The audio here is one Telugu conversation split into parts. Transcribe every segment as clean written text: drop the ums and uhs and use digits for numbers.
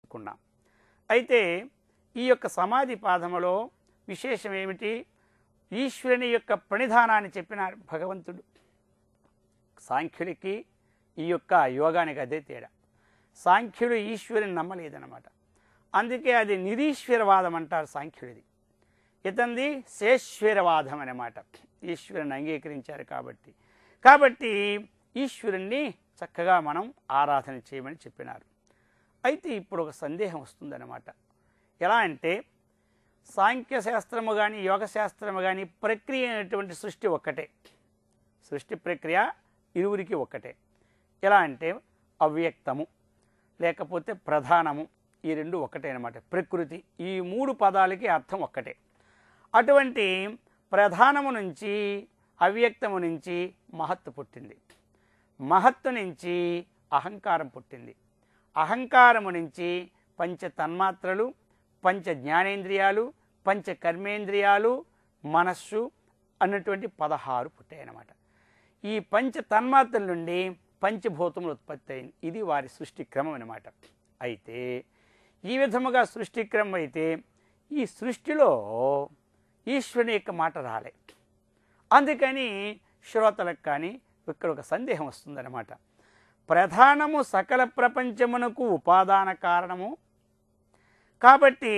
చెప్పుకున్నాం. అయితే ఈ యొక్క సమాధి పాదములో విశేషం ఏమిటి? ఈశ్వరుని యొక్క ప్రణిధానాన్ని చెప్పినారు భగవంతుడు. సాంఖ్యుడికి ఈ యొక్క యోగానికి అదే తేడా. సాంఖ్యుడు ఈశ్వరుని నమ్మలేదన్నమాట. అందుకే అది నిరీశ్వరవాదం అంటారు సాంఖ్యుడిది. ఇతంది శేశ్వరవాదం అన్నమాట. ఈశ్వరుని అంగీకరించారు కాబట్టి ఈశ్వరుణ్ణి చక్కగా మనం ఆరాధన చేయమని చెప్పినారు. అయితే ఇప్పుడు ఒక సందేహం వస్తుందన్నమాట. ఎలా అంటే సాంఖ్యశాస్త్రము కానీ యోగశాస్త్రము కానీ ప్రక్రియ అయినటువంటి సృష్టి ఒక్కటే. సృష్టి ప్రక్రియ ఇరువురికి ఒక్కటే. ఎలా అంటే అవ్యక్తము లేకపోతే ప్రధానము, ఈ రెండు ఒక్కటే అన్నమాట. ప్రకృతి, ఈ మూడు పదాలకి అర్థం ఒక్కటే. అటువంటి ప్రధానము నుంచి అవ్యక్తము నుంచి మహత్తు పుట్టింది. మహత్తు నుంచి అహంకారం పుట్టింది. అహంకారము నుంచి పంచ తన్మాత్రలు, పంచ జ్ఞానేంద్రియాలు, పంచ కర్మేంద్రియాలు, మనస్సు అన్నటువంటి 16 పుట్టాయన్నమాట. ఈ పంచ తన్మాత్రల నుండి పంచభూతములు ఉత్పత్తి అయింది. ఇది వారి సృష్టి క్రమం అన్నమాట. అయితే ఈ విధముగా సృష్టి క్రమం అయితే ఈ సృష్టిలో ఈశ్వరుని యొక్క మాట రాలే. అందుకని శ్రోతలకు కానీ ఇక్కడ ఒక సందేహం వస్తుందన్నమాట. ప్రధానము సకల ప్రపంచమునకు ఉపాదాన కారణము కాబట్టి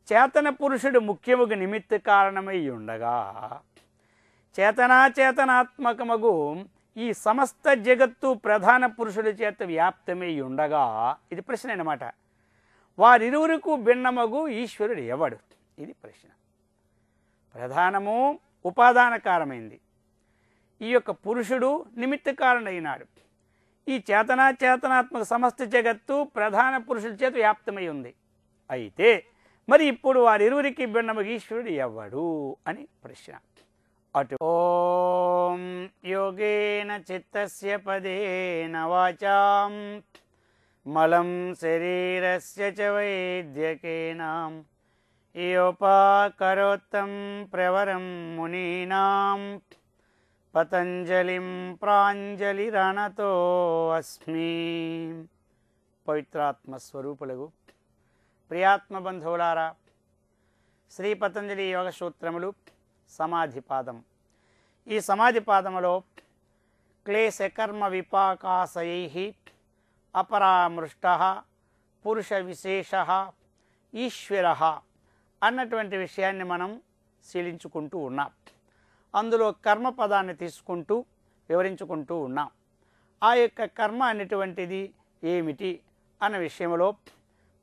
చేతన పురుషుడు ముఖ్యముగా నిమిత్త కారణమై ఉండగా చేతనాత్మకమగు ఈ సమస్త జగత్తు ప్రధాన పురుషుడి చేత వ్యాప్తమై ఉండగా, ఇది ప్రశ్న అన్నమాట. వారిరువురకు భిన్నమగు ఈశ్వరుడు ఎవడు? ఇది ప్రశ్న. ప్రధానము ఉపాదానకారమైంది, ఈ యొక్క పురుషుడు నిమిత్త కారణమైనాడు. ఈ చేతనాత్మక సమస్త జగత్తు ప్రధాన పురుషుడి చేత వ్యాప్తమై ఉంది. అయితే మరి ఇప్పుడు వారిరువురికి భిన్నమగు ఈశ్వరుడు ఎవడు అని ప్రశ్న. అటు ఓం యోగేన చిత్తస్య పదేన వాచాం మలం శరీరస్య చ వైద్యకేన యోపాకరోత్తం ప్రవరం మునీనాం పతంజలిం ప్రాంజలిరణతో అస్మి. పవిత్రాత్మ స్వరూపులకు ప్రియాత్మ బంధువులారా, శ్రీ పతంజలి యోగ సూత్రములు సమాధిపాదం. ఈ సమాధిపాదములో క్లేశకర్మ విపాకాశయై అపరామృష్ట పురుష విశేష ఈశ్వర అన్నటువంటి విషయాన్ని మనం శీలించుకుంటూ ఉన్నాం. అందులో కర్మ పదాన్ని తీసుకుంటూ వివరించుకుంటూ ఉన్నాం. ఆ యొక్క కర్మ అనేటువంటిది ఏమిటి అన్న విషయంలో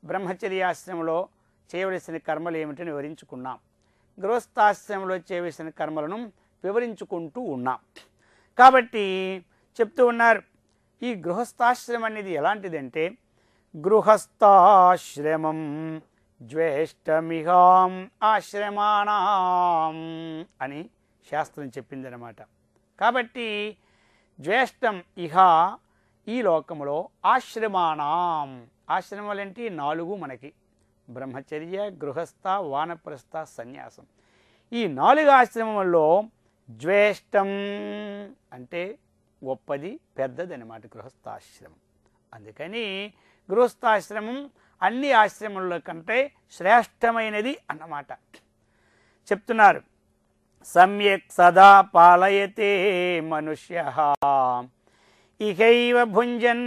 బ్రహ్మచర్యాశ్రమంలో చేయవలసిన కర్మలు ఏమిటని వివరించుకున్నాం. గృహస్థాశ్రమంలో చేయవలసిన కర్మలను వివరించుకుంటూ ఉన్నాం. కాబట్టి చెప్తూ ఉన్నారు, ఈ గృహస్థాశ్రమం అనేది ఎలాంటిదంటే గృహస్థాశ్రమం జ్యేష్ఠమిహాం ఆశ్రమాణం అని శాస్త్రం చెప్పిందనమాట. కాబట్టి జ్యేష్ఠం ఇహ ఈ లోకములో ఆశ్రమాణం, ఆశ్రమాలంటే 4 మనకి: బ్రహ్మచర్య, గృహస్థ, వానప్రస్థ, సన్యాసం. ఈ 4 ఆశ్రమంలో జ్యేష్ఠం అంటే గొప్పది, పెద్దది అన్నమాట గృహస్థాశ్రమం. అందుకని గృహస్థాశ్రమం అన్ని ఆశ్రమంలో కంటే శ్రేష్టమైనది అన్నమాట. చెప్తున్నారు, సమ్యక్ సదా పాలయతే మనుష్యః ఇహైవ భుంజన్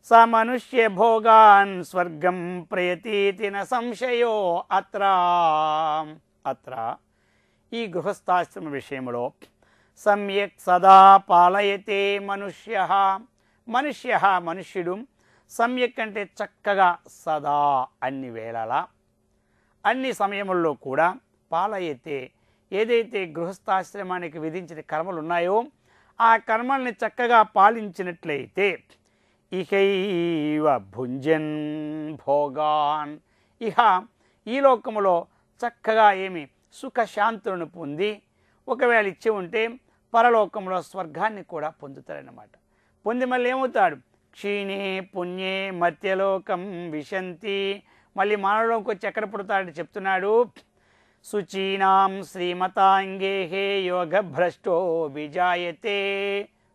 స మనుష్య భోగాన్ స్వర్గం ప్రయతీతి న సంశయో అత్ర ఈ గృహస్థాశ్రమ విషయంలో సమ్యక్ సదా పాలయతే మనుష్యుడు సమ్యక్ అంటే చక్కగా, సదా అన్ని వేళలా అన్ని సమయముల్లో కూడా పాలయతే ఏదైతే గృహస్థాశ్రమానికి విధించిన కర్మలు ఉన్నాయో ఆ కర్మల్ని చక్కగా పాలించినట్లయితే ఇహైవ భుంజన్ భోగాన్ ఇహ ఈ లోకములో చక్కగా ఏమి సుఖశాంతులను పొంది, ఒకవేళ ఇచ్చి ఉంటే పరలోకంలో స్వర్గాన్ని కూడా పొందుతారన్నమాట. పొంది మళ్ళీ ఏమవుతాడు? క్షీణే పుణ్యే మర్త్యలోకం విశంతి, మళ్ళీ మానవులోకి వచ్చి ఎక్కడ పుడతాడని చెప్తున్నాడు. శుచీనాం శ్రీమతాంగేహే యోగ భ్రష్టో విజాయతే.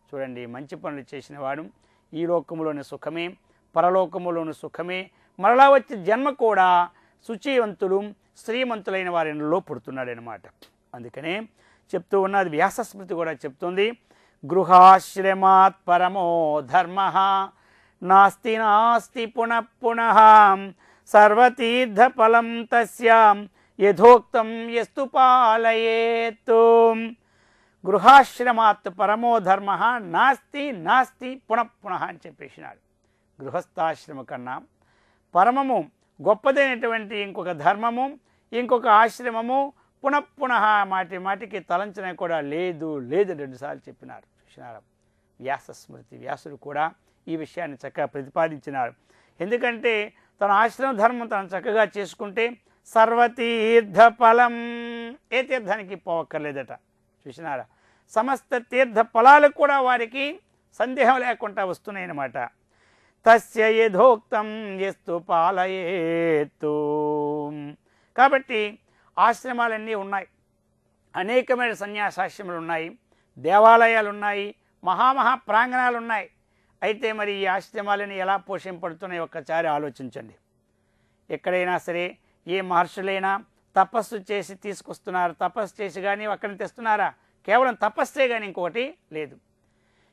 చూడండి, మంచి పనులు చేసిన వాడు ఈ లోకములోని సుఖమే, పరలోకములోని సుఖమే మరలా వచ్చే జన్మ కూడా శుచివంతులు శ్రీమంతులైన వారిలో పుడుతున్నాడనమాట. అందుకనే చెప్తూ ఉన్నది వ్యాసస్మృతి కూడా చెప్తుంది, గృహాశ్రమాత్ పరమో ధర్మ నాస్తి నాస్తి పునః పునః సర్వతీర్థ ఫలం తస్యాం యథోక్తం యస్తు పాలయేత్. గృహాశ్రమాత్ పరమో ధర్మ నాస్తి నాస్తి పునః పునః అని చెప్పేసినాడు. గృహస్థాశ్రమ కన్నా పరమము గొప్పదైనటువంటి ఇంకొక ధర్మము, ఇంకొక ఆశ్రమము పునఃపునః మాటి మాటికి తలంచనే కూడా లేదు లేదు రెండుసార్లు చెప్పినారు. చూసినారు వ్యాసస్మృతి. వ్యాసుడు కూడా ఈ విషయాన్ని చక్కగా ప్రతిపాదించినారు. ఎందుకంటే తన ఆశ్రమ ధర్మం తను చక్కగా చేసుకుంటే సర్వతీర్థ ఫలం, ఏ తీర్థానికి పోవక్కర్లేదట. చూసినారా, సమస్త తీర్థ ఫలాలు కూడా వారికి సందేహం లేకుండా వస్తున్నాయన్నమాట. తస్య యథోక్తం యస్తు పాలయేతు. కాబట్టి ఆశ్రమాలన్నీ ఉన్నాయి, అనేకమైన సన్యాసాశ్రమాలు ఉన్నాయి, దేవాలయాలు ఉన్నాయి, మహామహా ప్రాంగణాలు ఉన్నాయి. అయితే మరి ఈ ఆశ్రమాలని ఎలా పోషింపడుతున్నాయి ఒక్కసారి ఆలోచించండి. ఎక్కడైనా సరే ఏ మహర్షులైనా తపస్సు చేసి తీసుకొస్తున్నారు, తపస్సు చేసి కానీ అక్కడిని తెస్తున్నారా? కేవలం తపస్సే కానీ ఇంకొకటి లేదు.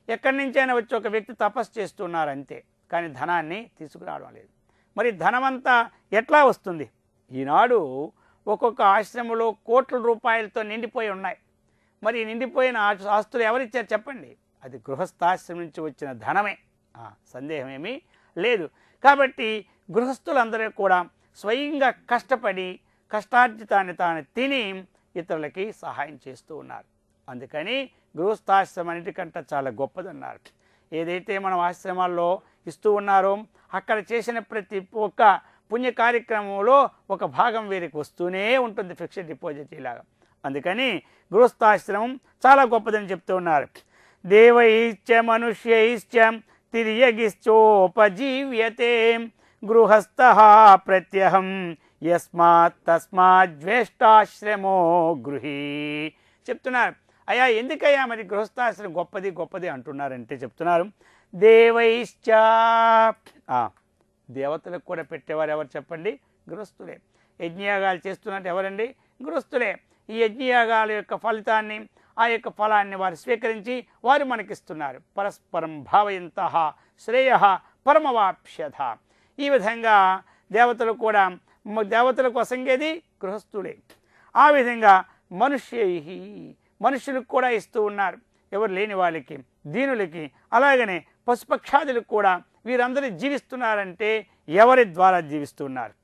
ఎక్కడి నుంచైనా వచ్చి ఒక వ్యక్తి తపస్సు చేస్తున్నారు అంతే, కానీ ధనాన్ని తీసుకురావడం లేదు. మరి ధనమంతా ఎట్లా వస్తుంది? ఈనాడు ఒక్కొక్క ఆశ్రమంలో కోట్ల రూపాయలతో నిండిపోయి ఉన్నాయి. మరి నిండిపోయిన ఆస్తులు ఎవరిచ్చారు చెప్పండి? అది గృహస్థాశ్రమం నుంచి వచ్చిన ధనమే, సందేహమేమీ లేదు. కాబట్టి గృహస్థులందరూ కూడా స్వయంగా కష్టపడి కష్టార్జితాన్ని తాను తిని ఇతరులకి సహాయం చేస్తూ ఉన్నారు. అందుకని గృహస్థాశ్రమం అన్నిటికంటే చాలా గొప్పదన్నారు. ఏదైతే మనం ఆశ్రమాల్లో ఇస్తూ ఉన్నారో అక్కడ చేసిన ప్రతి ఒక్క పుణ్య కార్యక్రమంలో ఒక భాగం వీరికి వస్తూనే ఉంటుంది, ఫిక్స్డ్ డిపాజిట్ ఇలాగా. అందుకని గృహస్థాశ్రమం చాలా గొప్పదని చెప్తూ ఉన్నారు. దేవైశ్చ మనుష్యైశ్చ తిర్యగిశ్చోపజీవ్యతే గృహస్థః ప్రత్యహం యస్మాత్ తస్మాత్ జ్యేష్ఠాశ్రమో గృహీ. చెప్తున్నారు, అయ్యా ఎందుకయ్యా మరి గృహస్థాశ్రమం గొప్పది గొప్పది అంటున్నారంటే చెప్తున్నారు, దేవైశ్చ, దేవతలకు కూడా పెట్టేవారు ఎవరు చెప్పండి? గృహస్థులే. యజ్ఞయాగాలు చేస్తున్నట్టు ఎవరండి? గృహస్థులే. ఈ యజ్ఞయాగాల యొక్క ఫలితాన్ని, ఆ యొక్క ఫలాన్ని వారు స్వీకరించి వారు మనకిస్తున్నారు. పరస్పరం భావయంతః శ్రేయః పరమవాప్స్యథ. ఈ విధంగా దేవతలు కూడా, దేవతలకు వసంగేది గృహస్థులే. ఆ విధంగా మనుష్యులకు కూడా ఇస్తూ ఉన్నారు, ఎవరు లేని వాళ్ళకి, దీనులకి. అలాగనే పశుపక్షాదులకు కూడా వీరందరూ జీవిస్తున్నారంటే ఎవరి ద్వారా జీవిస్తున్నారు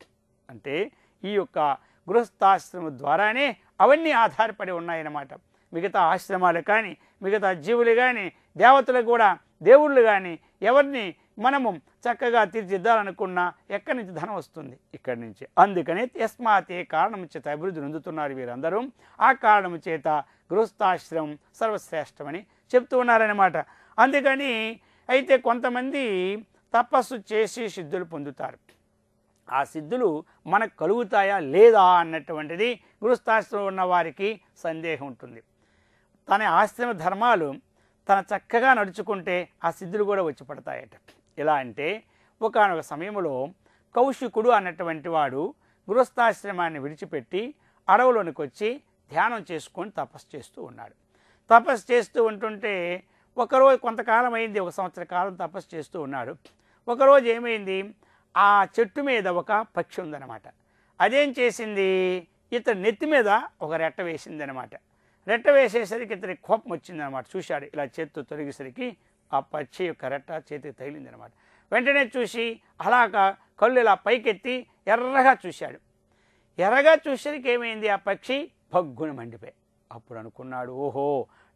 అంటే ఈ యొక్క గృహస్థాశ్రమం ద్వారానే అవన్నీ ఆధారపడి ఉన్నాయన్నమాట. మిగతా ఆశ్రమాలు కానీ, మిగతా జీవులు కానీ, దేవతలు కూడా, దేవుళ్ళు కానీ ఎవరిని మనము చక్కగా తీర్చిద్దాలనుకున్నా ఎక్కడి నుంచి ధనం వస్తుంది? ఇక్కడి నుంచి. అందుకనే యస్మాత్, ఏ కారణం చేత అభివృద్ధి నొందుతున్నారు వీరందరూ, ఆ కారణం చేత గృహస్థాశ్రమం సర్వశ్రేష్టమని చెప్తూ ఉన్నారన్నమాట. అందుకని అయితే కొంతమంది తపస్సు చేసి సిద్ధులు పొందుతారు. ఆ సిద్ధులు మనకు కలుగుతాయా లేదా అన్నటువంటిది గృహస్థాశ్రమం ఉన్న వారికి సందేహం ఉంటుంది. తన ఆశ్రమ ధర్మాలు తన చక్కగా నడుచుకుంటే ఆ సిద్ధులు కూడా వచ్చి పడతాయట. ఎలా అంటే ఒకానొక సమయంలో కౌశికుడు అన్నటువంటి వాడు గృహస్థాశ్రమాన్ని విడిచిపెట్టి అడవులోనికి వచ్చి ధ్యానం చేసుకొని తపస్సు చేస్తూ ఉన్నాడు. తపస్సు చేస్తూ ఉంటుంటే ఒకరోజు, కొంతకాలం అయింది, 1 సంవత్సర కాలం తపస్సు చేస్తూ ఉన్నాడు. ఒకరోజు ఏమైంది, ఆ చెట్టు మీద ఒక పక్షి ఉందన్నమాట. అదేం చేసింది, ఇతని నెత్తి మీద ఒక రెట్ట వేసింది అనమాట. రెట్ట వేసేసరికి ఇతనికి కోపం వచ్చిందనమాట. చూశాడు, ఇలా చేతితో తొలగేసరికి ఆ పక్షి యొక్క రెట్ట చేతికి తగిలింది అనమాట. వెంటనే చూసి అలాగా కళ్ళు ఇలా పైకెత్తి ఎర్రగా చూశాడు. ఎర్రగా చూసేసరికి ఏమైంది, ఆ పక్షి భగ్గున మండిపోయి. అప్పుడు అనుకున్నాడు, ఓహో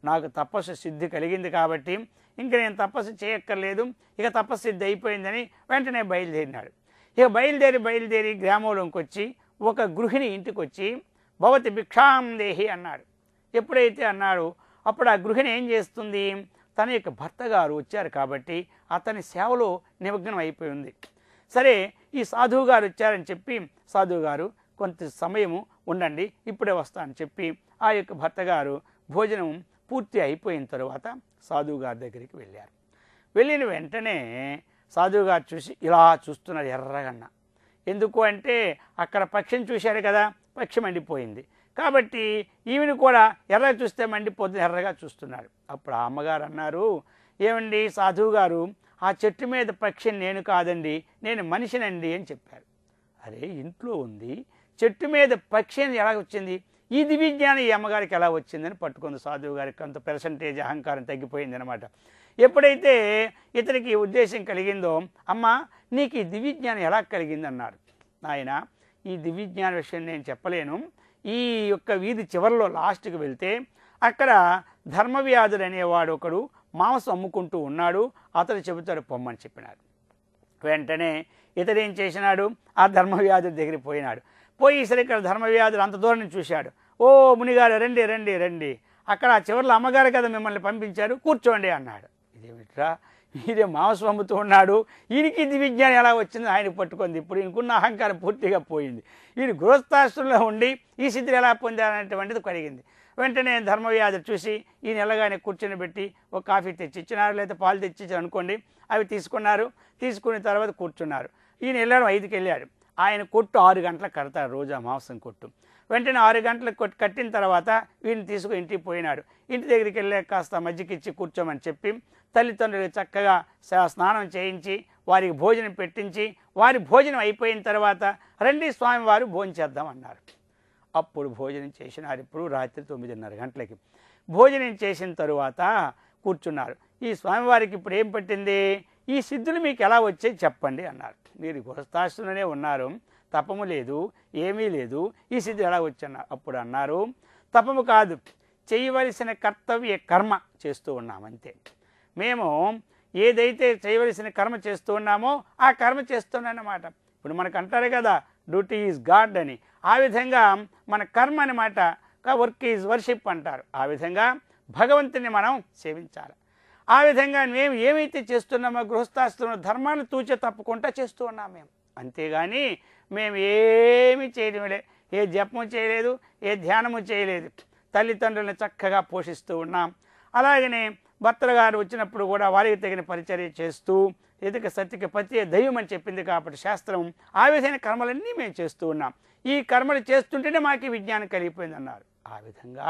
నాకు తపస్సు సిద్ధి కలిగింది కాబట్టి ఇంక నేను తపస్సు చేయక్కర్లేదు, ఇక తపస్సు సిద్ధి అయిపోయిందని వెంటనే బయలుదేరినాడు. ఇక బయలుదేరి గ్రామంలోకి వచ్చి ఒక గృహిణి ఇంటికి వచ్చి భవతి భిక్షాం దేహి అన్నాడు. ఎప్పుడైతే అన్నాడు అప్పుడు ఆ గృహిణి ఏం చేస్తుంది, తన యొక్క భర్త గారు వచ్చారు కాబట్టి అతని సేవలో నిమగ్నం అయిపోయింది. సరే ఈ సాధువు గారు వచ్చారని చెప్పి, సాధువు గారు కొంత సమయము ఉండండి ఇప్పుడే వస్తా అని చెప్పి ఆ యొక్క భర్త గారు భోజనం పూర్తి అయిపోయిన తరువాత సాధువు గారి దగ్గరికి వెళ్ళారు. వెళ్ళిన వెంటనే సాధువు గారు చూసి ఇలా చూస్తున్నారు ఎర్రగన్న. ఎందుకు అంటే అక్కడ పక్షిని చూశారు కదా, పక్షి మండిపోయింది కాబట్టి ఈమెను కూడా ఎర్రగా చూస్తే మండిపోతుంది, ఎర్రగా చూస్తున్నారు. అప్పుడు ఆ అమ్మగారు అన్నారు, ఏమండి సాధువు గారు, ఆ చెట్టు మీద పక్షిని నేను కాదండి, నేను మనిషినండి అని చెప్పారు. అరే ఇంట్లో ఉంది, చెట్టు మీద పక్షి అని ఎలా వచ్చింది, ఈ దివ్యజ్ఞానం ఈ అమ్మగారికి ఎలా వచ్చిందని పట్టుకుంది సాధువు గారికి. కొంత పర్సంటేజ్ అహంకారం తగ్గిపోయింది అనమాట. ఎప్పుడైతే ఇతనికి ఉద్దేశం కలిగిందో, అమ్మ నీకు ఈ దివ్యజ్ఞానం ఎలా కలిగింది అన్నారు. నాయన ఈ దివ్యజ్ఞాన విషయం నేను చెప్పలేను, ఈ యొక్క వీధి చివరిలో లాస్ట్కి వెళ్తే అక్కడ ధర్మవ్యాధుడు అనేవాడు ఒకడు మాంసం అమ్ముకుంటూ ఉన్నాడు, అతడు చెబుతాడు పొమ్మని చెప్పినాడు. వెంటనే ఇతడు ఏం చేసినాడు, ఆ ధర్మవ్యాధుడి దగ్గరికి పోయినాడు. పోయి ఇక్కడ ధర్మవ్యాధుడు అంత దూరం నుంచి చూశాడు. ఓ మునిగారు రండి రండి రండి, అక్కడ చివరిలో అమ్మగారు కదా మిమ్మల్ని పంపించారు, కూర్చోండి అన్నాడు. ఇదేమిట్రా, ఈయన మాంసం అమ్ముతూ ఉన్నాడు, ఈయనకి ఇది విజ్ఞానం ఎలా వచ్చింది ఆయన పట్టుకుంది. ఇప్పుడు ఈయనకున్న అహంకారం పూర్తిగా పోయింది. ఈయన గృహస్థాశ్రంలో ఉండి ఈ సిద్ధిని ఎలా పొందారనేటువంటిది కలిగింది. వెంటనే ధర్మవ్యాధుడు చూసి ఈయన ఎలాగానే కూర్చొని పెట్టి ఒక కాఫీ తెచ్చి ఇచ్చినారు, లేదా పాలు తెచ్చి ఇచ్చారు అనుకోండి. అవి తీసుకున్నారు, తీసుకున్న తర్వాత కూర్చున్నారు. ఈయన వెళ్ళాడు, 5కి వెళ్ళాడు. ఆయన కొట్టు 6 గంటలకు కడతాడు రోజు, ఆ మాంసం కొట్టు. వెంటనే 6 గంటలకు కట్టిన తర్వాత వీడిని తీసుకుని ఇంటికి పోయినాడు. ఇంటి దగ్గరికి వెళ్ళే కాస్త మజ్జిగిచ్చి కూర్చోమని చెప్పి తల్లిదండ్రులకు చక్కగా స్నానం చేయించి వారికి భోజనం పెట్టించి, వారి భోజనం అయిపోయిన తర్వాత రండి స్వామివారు భోజనం చేద్దాం అన్నారు. అప్పుడు భోజనం చేసినారు. ఇప్పుడు రాత్రి 9:30 గంటలకి భోజనం చేసిన తరువాత కూర్చున్నారు. ఈ స్వామివారికి ఇప్పుడు ఏం పట్టింది, ఈ సిద్ధులు మీకు ఎలా వచ్చాయి చెప్పండి అన్నారు. మీరు గృహస్థాశ్రమంలోనే ఉన్నారు, తపము లేదు, ఏమీ లేదు, ఈ సిద్ధి ఎలా వచ్చన్నారు. అప్పుడు అన్నారు, తపము కాదు, చేయవలసిన కర్తవ్య కర్మ చేస్తూ ఉన్నామంతే. మేము ఏదైతే చేయవలసిన కర్మ చేస్తూ ఉన్నామో ఆ కర్మ చేస్తున్నానమాట. ఇప్పుడు మనకు అంటారు కదా, డ్యూటీ ఈజ్ గాడ్ అని. ఆ విధంగా మన కర్మ అనమాట, వర్క్ ఈజ్ వర్షిప్ అంటారు. ఆ విధంగా భగవంతుని మనం సేవించాలి. ఆ విధంగా మేము ఏమైతే చేస్తున్నామో గృహస్థాశ్రమ ధర్మాన్ని తూచే తప్పకుండా చేస్తూ ఉన్నాం మేము. అంతేగాని మేము ఏమీ చేయడమే, ఏ జపము చేయలేదు, ఏ ధ్యానము చేయలేదు. తల్లిదండ్రులను చక్కగా పోషిస్తూ ఉన్నాం. అలాగనే భర్తలు గారు వచ్చినప్పుడు కూడా వారికి తగిన పరిచర్య చేస్తూ, ఎదుక సత్యకి పతి దైవం అని చెప్పింది కాబట్టి శాస్త్రం, ఆ విధమైన కర్మలన్నీ మేము చేస్తూ ఉన్నాం. ఈ కర్మలు చేస్తుంటేనే మాకు విజ్ఞానం కలిగిపోయింది అన్నారు. ఆ విధంగా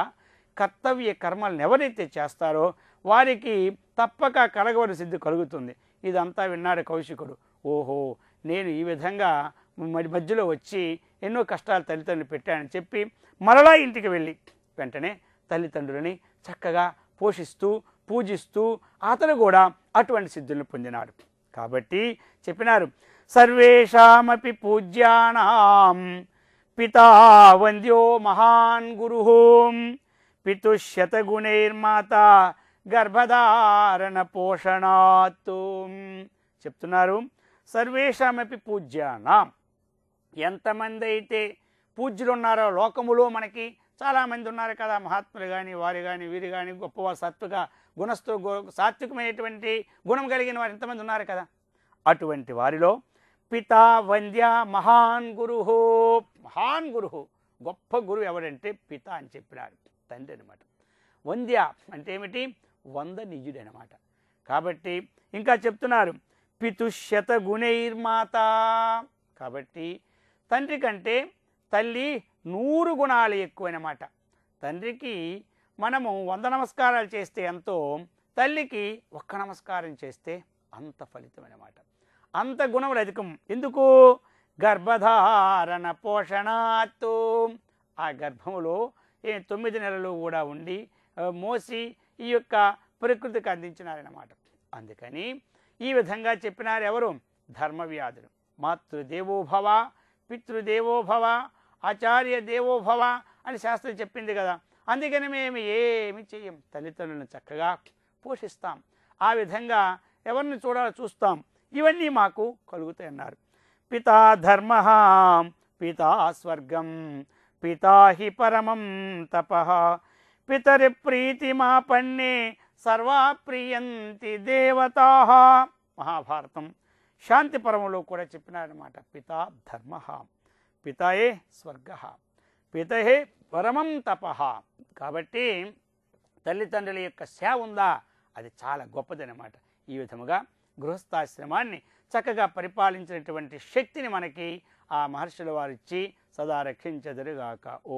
కర్తవ్య కర్మలను ఎవరైతే చేస్తారో వారికి తప్పక కలగవలసిన సిద్ధి కలుగుతుంది. ఇదంతా విన్నాడు కౌశికుడు. ఓహో, నేను ఈ విధంగా మధ్యలో వచ్చి ఎన్నో కష్టాలు తల్లిదండ్రులు పెట్టానని చెప్పి మరలా ఇంటికి వెళ్ళి వెంటనే తల్లిదండ్రులని చక్కగా పోషిస్తూ పూజిస్తూ అతను కూడా అటువంటి సిద్ధులను పొందినాడు. కాబట్టి చెప్పినారు, సర్వేషామపి పూజ్యానాం పితా వంద్యో మహాన్ గురు పితుశతగుణైర్మాత గర్భధారణ పోషణాత్తు. చెప్తున్నారు, సర్వేషామపి పూజ్యానాం, ఎంతమంది అయితే పూజ్యులు ఉన్నారో లోకములో మనకి చాలామంది ఉన్నారు కదా, మహాత్ములు కానీ వారు కానీ వీరు కానీ గొప్పవారు, సాత్వికమైనటువంటి గుణం కలిగిన వారు ఎంతమంది ఉన్నారు కదా. అటువంటి వారిలో పితా వంద్య మహాన్ గురు, మహాన్ గురు, గొప్ప గురువు ఎవడంటే పిత అని చెప్పినాడు, తండ్రి అనమాట. వంద్య అంటే ఏమిటి, వందనీయుడు అనమాట. కాబట్టి ఇంకా చెప్తున్నారు, పితుశతగుణైర్మాత, కాబట్టి తండ్రి కంటే తల్లి 100 గుణాలు ఎక్కువనమాట. తండ్రికి మనము 100 నమస్కారాలు చేస్తే ఎంతో, తల్లికి 1 నమస్కారం చేస్తే అంత ఫలితం అన్నమాట. అంత గుణములు అధికం. ఎందుకు, గర్భధారణ పోషణాత్తు, ఆ గర్భములో 9 నెలలు కూడా ఉండి మోసి ఈ యొక్క ప్రకృతికి అందించినారన్నమాట. అందుకని ఈ విధంగా చెప్పినారు ఎవరు, ధర్మవ్యాధుడు. మాతృదేవోభవ, పితృదేవోభవ, ఆచార్య దేవోభవ అని శాస్త్రం చెప్పింది కదా. అందుకని మేము ఏమి చెయ్యం, తల్లిదండ్రులను చక్కగా పోషిస్తాం. ఆ విధంగా ఎవరిని చూడాలో చూస్తాం. ఇవన్నీ మాకు కలుగుతాయి అన్నారు. పితా ధర్మ, పితా స్వర్గం, పితా హి పరమం తపః, పితరి ప్రీతిమాపన్నే సర్వా ప్రియంతి దేవతాః. మహాభారతం శాంతి పరములో కూడా చెప్పినారన్నమాట. పితా ధర్మ, పితయే స్వర్గ, పితయే పరమం తపః. కాబట్టి తల్లిదండ్రుల యొక్క సేవ ఉందా, అది చాలా గొప్పదనమాట. ఈ విధముగా గృహస్థాశ్రమాన్ని చక్కగా పరిపాలించినటువంటి శక్తిని మనకి ఆ మహర్షుల వారిచ్చి సదా రక్షించెదరుగాక. ఓ